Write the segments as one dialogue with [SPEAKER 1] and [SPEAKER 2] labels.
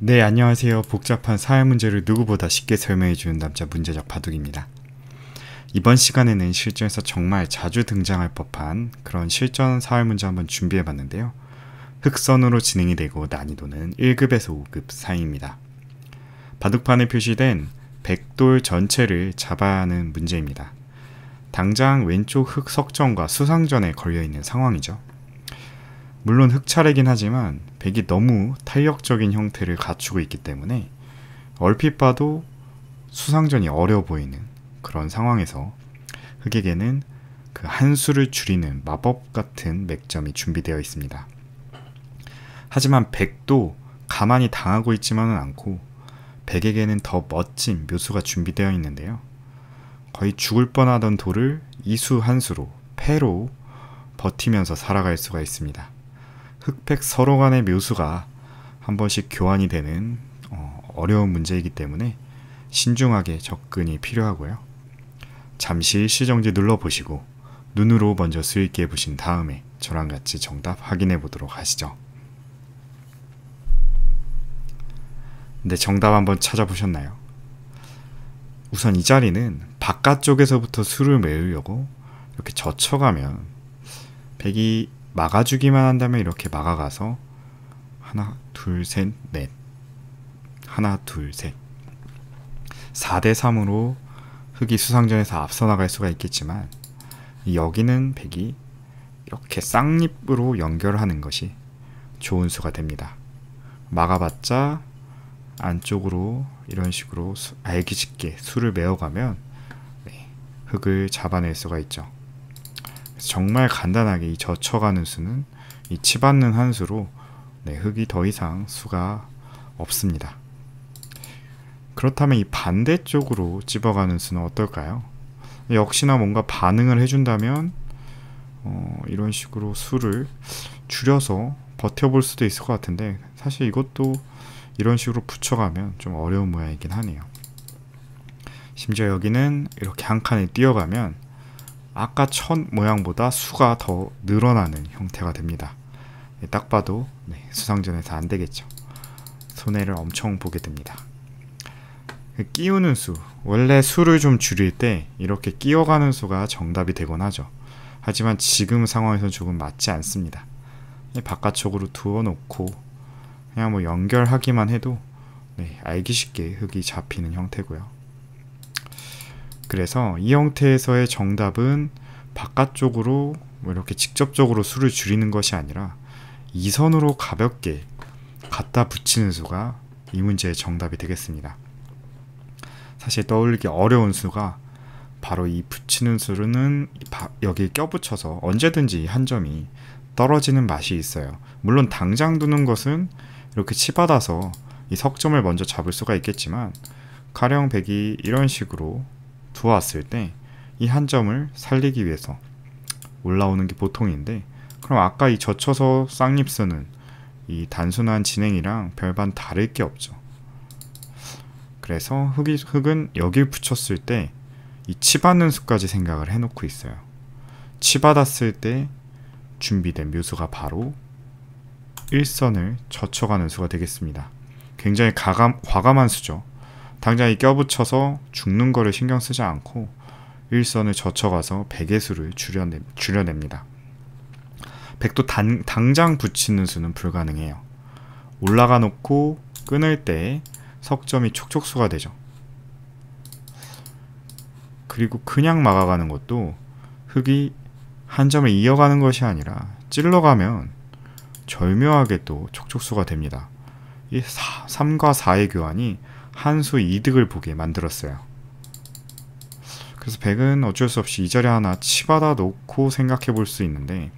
[SPEAKER 1] 네, 안녕하세요. 복잡한 사회 문제를 누구보다 쉽게 설명해주는 남자 문제적 바둑입니다. 이번 시간에는 실전에서 정말 자주 등장할 법한 그런 실전 사회 문제 한번 준비해봤는데요. 흑선으로 진행이 되고 난이도는 1급에서 5급 사이입니다. 바둑판에 표시된 백돌 전체를 잡아야 하는 문제입니다. 당장 왼쪽 흑 석전과 수상전에 걸려있는 상황이죠. 물론 흑차례긴 하지만 백이 너무 탄력적인 형태를 갖추고 있기 때문에 얼핏 봐도 수상전이 어려워 보이는 그런 상황에서 흑에게는 그 한 수를 줄이는 마법 같은 맥점이 준비되어 있습니다. 하지만 백도 가만히 당하고 있지만은 않고 백에게는 더 멋진 묘수가 준비되어 있는데요. 거의 죽을 뻔하던 돌을 이수 한 수로 패로 버티면서 살아갈 수가 있습니다. 흑백 서로 간의 묘수가 한 번씩 교환이 되는 어려운 문제이기 때문에 신중하게 접근이 필요하고요. 잠시 시정지 눌러보시고 눈으로 먼저 수있게 해보신 다음에 저랑 같이 정답 확인해 보도록 하시죠. 네, 정답 한번 찾아보셨나요? 우선 이 자리는 바깥쪽에서부터 수를 메우려고 이렇게 젖혀가면 백이 막아주기만 한다면 이렇게 막아가서 하나, 둘, 셋, 넷 하나, 둘, 셋 4대3으로 흑이 수상전에서 앞서 나갈 수가 있겠지만 여기는 백이 이렇게 쌍립으로 연결하는 것이 좋은 수가 됩니다. 막아봤자 안쪽으로 이런 식으로 알기 쉽게 수를 메어가면 흑을 잡아낼 수가 있죠. 정말 간단하게 이 젖혀가는 수는 이 치받는 한 수로 흑이 더 이상 수가 없습니다. 그렇다면 이 반대쪽으로 찝어가는 수는 어떨까요? 역시나 뭔가 반응을 해준다면 이런 식으로 수를 줄여서 버텨볼 수도 있을 것 같은데 사실 이것도 이런 식으로 붙여가면 좀 어려운 모양이긴 하네요. 심지어 여기는 이렇게 한 칸에 뛰어가면 아까 첫 모양보다 수가 더 늘어나는 형태가 됩니다. 딱 봐도 수상전에서 안 되겠죠. 손해를 엄청 보게 됩니다. 끼우는 수, 원래 수를 좀 줄일 때 이렇게 끼어가는 수가 정답이 되곤 하죠. 하지만 지금 상황에서는 조금 맞지 않습니다. 바깥쪽으로 두어 놓고 그냥 뭐 연결하기만 해도 알기 쉽게 흑이 잡히는 형태고요. 그래서 이 형태에서의 정답은 바깥쪽으로 이렇게 직접적으로 수를 줄이는 것이 아니라 이 선으로 가볍게 갖다 붙이는 수가 이 문제의 정답이 되겠습니다. 사실 떠올리기 어려운 수가 바로 이 붙이는 수는 여기에 껴붙여서 언제든지 한 점이 떨어지는 맛이 있어요. 물론 당장 두는 것은 이렇게 치받아서 이 석점을 먼저 잡을 수가 있겠지만 가령 백이 이런 식으로 두어왔을 때 이 한 점을 살리기 위해서 올라오는 게 보통인데 그럼 아까 이 젖혀서 쌍립 쓰는 이 단순한 진행이랑 별반 다를 게 없죠. 그래서 흑은 여길 붙였을 때 이 치받는 수까지 생각을 해놓고 있어요. 치받았을 때 준비된 묘수가 바로 1선을 젖혀가는 수가 되겠습니다. 굉장히 과감한 수죠. 당장 이 껴붙여서 죽는 거를 신경 쓰지 않고 1선을 젖혀가서 백의 수를 줄여냅니다. 백도 당장 붙이는 수는 불가능해요. 올라가 놓고 끊을 때 석점이 촉촉수가 되죠. 그리고 그냥 막아가는 것도 흑이 한 점을 이어가는 것이 아니라 찔러가면 절묘하게 또 촉촉수가 됩니다. 이 3과 4의 교환이 한 수 이득을 보게 만들었어요. 그래서 백은 어쩔 수 없이 이 자리 하나 치받아 놓고 생각해 볼 수 있는데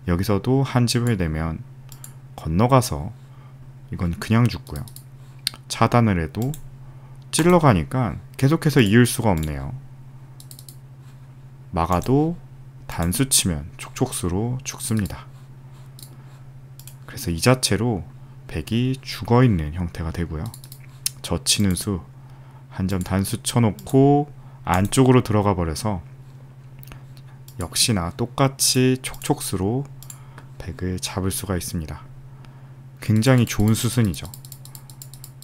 [SPEAKER 1] 여기서도 한 집을 내면 건너가서 이건 그냥 죽고요. 차단을 해도 찔러가니까 계속해서 이을 수가 없네요. 막아도 단수 치면 촉촉수로 죽습니다. 그래서 이 자체로 백이 죽어있는 형태가 되고요. 젖히는 수 한 점 단수 쳐놓고 안쪽으로 들어가 버려서 역시나 똑같이 촉촉수로 백을 잡을 수가 있습니다. 굉장히 좋은 수순이죠.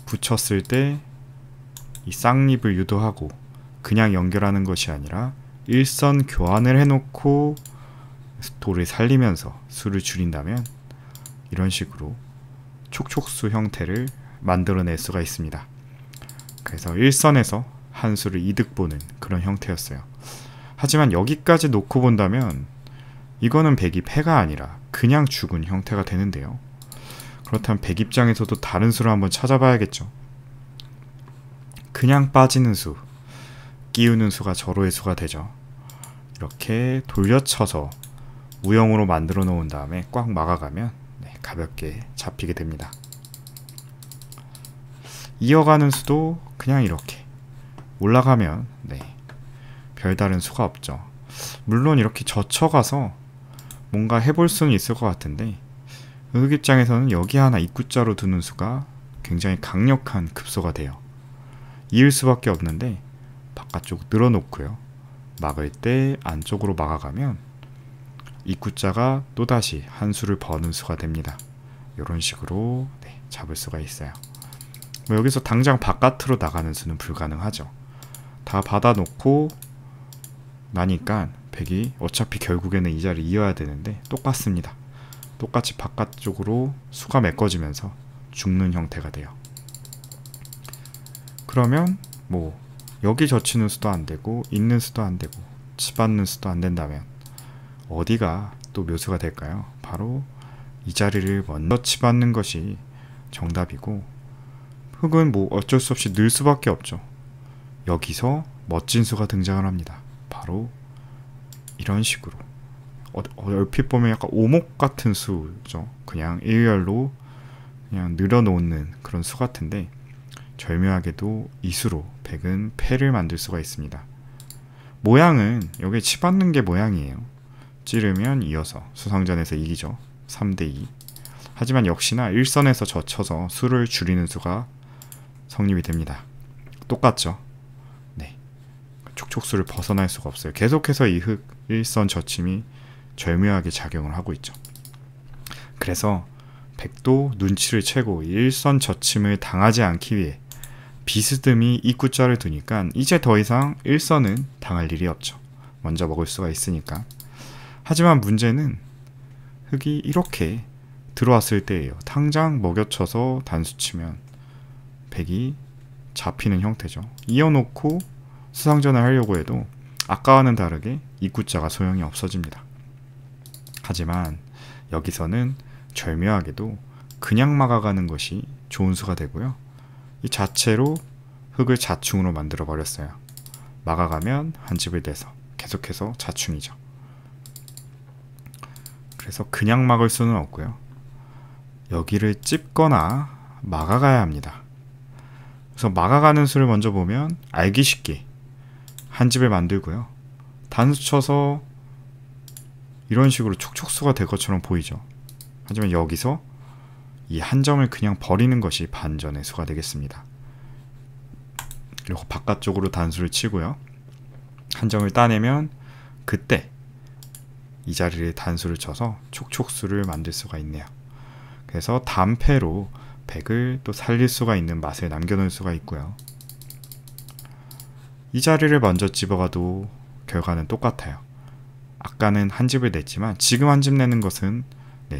[SPEAKER 1] 붙였을 때 이 쌍립을 유도하고 그냥 연결하는 것이 아니라 일선 교환을 해놓고 돌을 살리면서 수를 줄인다면 이런 식으로 촉촉수 형태를 만들어낼 수가 있습니다. 그래서 일선에서 한 수를 이득 보는 그런 형태였어요. 하지만 여기까지 놓고 본다면 이거는 백이 패가 아니라 그냥 죽은 형태가 되는데요. 그렇다면 백 입장에서도 다른 수를 한번 찾아봐야겠죠. 그냥 빠지는 수, 끼우는 수가 절호의 수가 되죠. 이렇게 돌려쳐서 우영으로 만들어 놓은 다음에 꽉 막아가면 가볍게 잡히게 됩니다. 이어가는 수도 그냥 이렇게 올라가면 별다른 수가 없죠. 물론 이렇게 젖혀가서 뭔가 해볼 수는 있을 것 같은데 흑 입장에서는 여기 하나 입구자로 두는 수가 굉장히 강력한 급소가 돼요. 이을 수밖에 없는데 바깥쪽 늘어놓고요. 막을 때 안쪽으로 막아가면 입구자가 또다시 한 수를 버는 수가 됩니다. 이런 식으로 잡을 수가 있어요. 여기서 당장 바깥으로 나가는 수는 불가능하죠. 다 받아놓고 나니까 백이 어차피 결국에는 이 자리를 이어야 되는데 똑같습니다. 똑같이 바깥쪽으로 수가 메꿔지면서 죽는 형태가 돼요. 그러면 여기 젖히는 수도 안되고 있는 수도 안되고 치받는 수도 안된다면 어디가 또 묘수가 될까요? 바로 이 자리를 먼저 치받는 것이 정답이고 흑은 어쩔 수 없이 늘 수밖에 없죠. 여기서 멋진 수가 등장을 합니다. 바로 이런 식으로 얼핏 보면 약간 오목 같은 수죠. 그냥 일렬로 그냥 늘어놓는 그런 수 같은데 절묘하게도 이 수로 백은 패를 만들 수가 있습니다. 모양은 여기 치받는 게 모양이에요. 찌르면 이어서 수상전에서 이기죠. 3대2. 하지만 역시나 일선에서 젖혀서 수를 줄이는 수가 성립이 됩니다. 똑같죠. 촉촉수를 벗어날 수가 없어요. 계속해서 이 흑 일선 젖힘이 절묘하게 작용을 하고 있죠. 그래서 백도 눈치를 채고 일선 젖힘을 당하지 않기 위해 비스듬히 입구자를 두니까 이제 더 이상 일선은 당할 일이 없죠. 먼저 먹을 수가 있으니까. 하지만 문제는 흑이 이렇게 들어왔을 때예요. 당장 먹여쳐서 단수 치면 백이 잡히는 형태죠. 이어놓고 수상전을 하려고 해도 아까와는 다르게 입구자가 소용이 없어집니다. 하지만 여기서는 절묘하게도 그냥 막아가는 것이 좋은 수가 되고요. 이 자체로 흑을 자충으로 만들어 버렸어요. 막아가면 한 집을 내서 계속해서 자충이죠. 그래서 그냥 막을 수는 없고요. 여기를 찝거나 막아가야 합니다. 그래서 막아가는 수를 먼저 보면 알기 쉽게 한 집을 만들고요. 단수 쳐서 이런 식으로 촉촉수가 될 것처럼 보이죠. 하지만 여기서 이 한 점을 그냥 버리는 것이 반전의 수가 되겠습니다. 그리고 바깥쪽으로 단수를 치고요. 한 점을 따내면 그때 이 자리를 단수를 쳐서 촉촉수를 만들 수가 있네요. 그래서 단패로 백을 또 살릴 수가 있는 맛을 남겨놓을 수가 있고요. 이 자리를 먼저 집어가도 결과는 똑같아요. 아까는 한 집을 냈지만 지금 한 집 내는 것은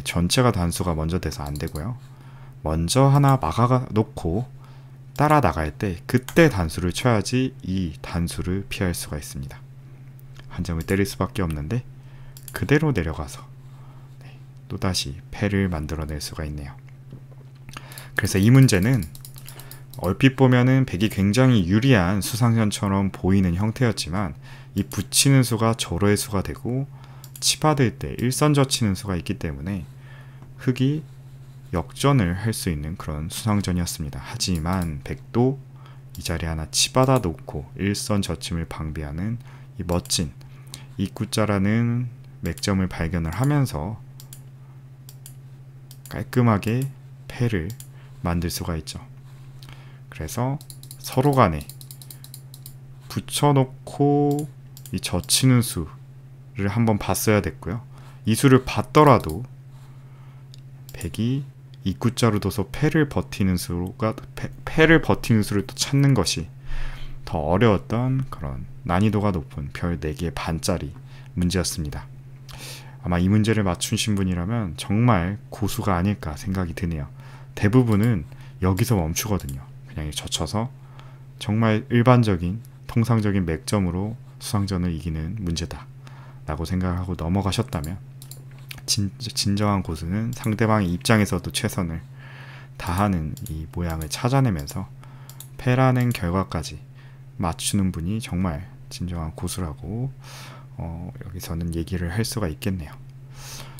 [SPEAKER 1] 전체가 단수가 먼저 돼서 안 되고요. 먼저 하나 막아 놓고 따라 나갈 때 그때 단수를 쳐야지 이 단수를 피할 수가 있습니다. 한 점을 때릴 수밖에 없는데 그대로 내려가서 또다시 패를 만들어낼 수가 있네요. 그래서 이 문제는 얼핏 보면은 백이 굉장히 유리한 수상전처럼 보이는 형태였지만 이 붙이는 수가 절호의 수가 되고 치받을 때 일선젖히는 수가 있기 때문에 흑이 역전을 할 수 있는 그런 수상전이었습니다. 하지만 백도 이 자리에 하나 치받아 놓고 일선 젖힘을 방비하는 이 멋진 입구자라는 맥점을 발견을 하면서 깔끔하게 패를 만들 수가 있죠. 그래서 서로 간에 붙여놓고 이 젖히는 수를 한번 봤어야 됐고요. 이 수를 봤더라도 백이 입구자로 둬서 패를 버티는 패를 버티는 수를 또 찾는 것이 더 어려웠던 그런 난이도가 높은 별 4개 반짜리 문제였습니다. 아마 이 문제를 맞추신 분이라면 정말 고수가 아닐까 생각이 드네요. 대부분은 여기서 멈추거든요. 그냥 젖혀서 정말 일반적인 통상적인 맥점으로 수상전을 이기는 문제다 라고 생각을 하고 넘어가셨다면 진정한 고수는 상대방의 입장에서도 최선을 다하는 이 모양을 찾아내면서 패라는 결과까지 맞추는 분이 정말 진정한 고수라고 여기서는 얘기를 할 수가 있겠네요.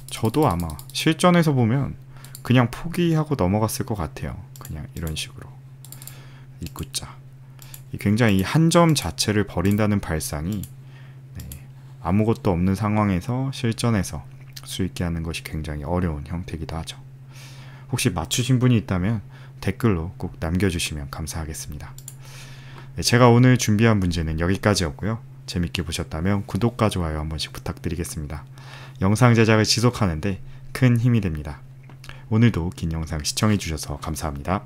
[SPEAKER 1] 저도 아마 실전에서 보면 그냥 포기하고 넘어갔을 것 같아요. 그냥 이런 식으로 입구자 굉장히 이 한 점 자체를 버린다는 발상이 아무것도 없는 상황에서 실전에서 수있게 하는 것이 굉장히 어려운 형태이기도 하죠. 혹시 맞추신 분이 있다면 댓글로 꼭 남겨주시면 감사하겠습니다. 제가 오늘 준비한 문제는 여기까지였고요. 재밌게 보셨다면 구독과 좋아요 한 번씩 부탁드리겠습니다. 영상 제작을 지속하는데 큰 힘이 됩니다. 오늘도 긴 영상 시청해주셔서 감사합니다.